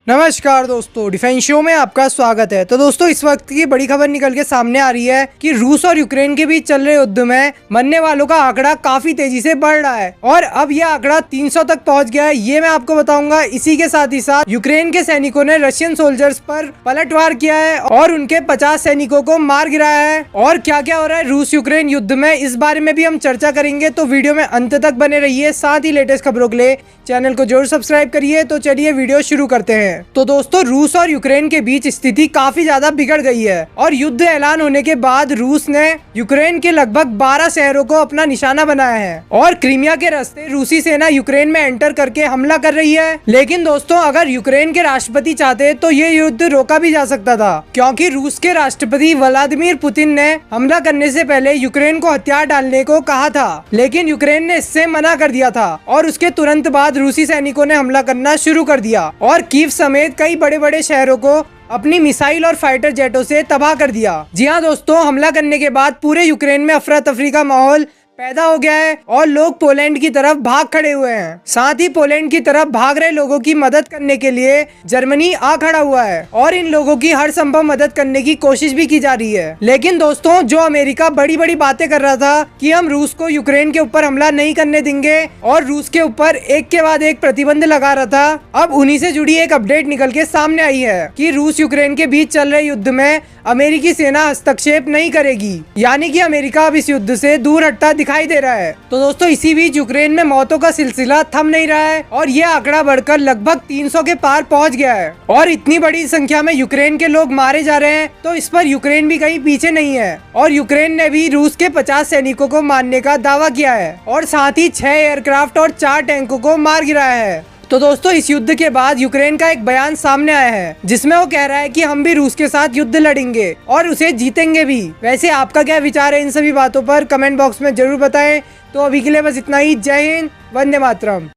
नमस्कार दोस्तों, defence show में आपका स्वागत है। तो दोस्तों, इस वक्त की बड़ी खबर निकल के सामने आ रही है कि रूस और यूक्रेन के बीच चल रहे युद्ध में मरने वालों का आंकड़ा काफी तेजी से बढ़ रहा है और अब यह आंकड़ा 300 तक पहुंच गया है। ये मैं आपको बताऊंगा। इसी के साथ ही साथ यूक्रेन के सैनिकों ने रशियन सोल्जर्स पर पलटवार किया है और उनके 50 सैनिकों को मार गिराया है। और क्या क्या हो रहा है रूस यूक्रेन युद्ध में, इस बारे में भी हम चर्चा करेंगे। तो वीडियो में अंत तक बने रहिए। साथ ही लेटेस्ट खबरों के लिए चैनल को जरूर सब्सक्राइब करिए। तो चलिए वीडियो शुरू करते हैं। तो दोस्तों, रूस और यूक्रेन के बीच स्थिति काफी ज्यादा बिगड़ गई है और युद्ध ऐलान होने के बाद रूस ने यूक्रेन के लगभग 12 शहरों को अपना निशाना बनाया है और क्रीमिया के रास्ते रूसी सेना यूक्रेन में एंटर करके हमला कर रही है। लेकिन दोस्तों, अगर यूक्रेन के राष्ट्रपति चाहते तो ये युद्ध रोका भी जा सकता था, क्योंकि रूस के राष्ट्रपति व्लादिमीर पुतिन ने हमला करने से पहले यूक्रेन को हथियार डालने को कहा था, लेकिन यूक्रेन ने इससे मना कर दिया था और उसके तुरंत बाद रूसी सैनिकों ने हमला करना शुरू कर दिया और कीव समेत कई बड़े बड़े शहरों को अपनी मिसाइल और फाइटर जेटों से तबाह कर दिया। जी हाँ दोस्तों, हमला करने के बाद पूरे यूक्रेन में अफरा तफरी का माहौल पैदा हो गया है और लोग पोलैंड की तरफ भाग खड़े हुए हैं। साथ ही पोलैंड की तरफ भाग रहे लोगों की मदद करने के लिए जर्मनी आ खड़ा हुआ है और इन लोगों की हर संभव मदद करने की कोशिश भी की जा रही है। लेकिन दोस्तों, जो अमेरिका बड़ी बड़ी बातें कर रहा था कि हम रूस को यूक्रेन के ऊपर हमला नहीं करने देंगे और रूस के ऊपर एक के बाद एक प्रतिबंध लगा रहा था, अब उन्हीं से जुड़ी एक अपडेट निकल के सामने आई है कि रूस यूक्रेन के बीच चल रहे युद्ध में अमेरिकी सेना हस्तक्षेप नहीं करेगी, यानी कि अमेरिका अब इस युद्ध से दूर हटता दिखाई दे रहा है। तो दोस्तों, इसी बीच यूक्रेन में मौतों का सिलसिला थम नहीं रहा है और यह आंकड़ा बढ़कर लगभग 300 के पार पहुंच गया है और इतनी बड़ी संख्या में यूक्रेन के लोग मारे जा रहे हैं। तो इस पर यूक्रेन भी कहीं पीछे नहीं है और यूक्रेन ने भी रूस के 50 सैनिकों को मारने का दावा किया है और साथ ही 6 एयरक्राफ्ट और 4 टैंकों को मार गिराया है। तो दोस्तों, इस युद्ध के बाद यूक्रेन का एक बयान सामने आया है जिसमें वो कह रहा है कि हम भी रूस के साथ युद्ध लड़ेंगे और उसे जीतेंगे भी। वैसे आपका क्या विचार है इन सभी बातों पर, कमेंट बॉक्स में जरूर बताएं। तो अभी के लिए बस इतना ही। जय हिंद, वंदे मातरम।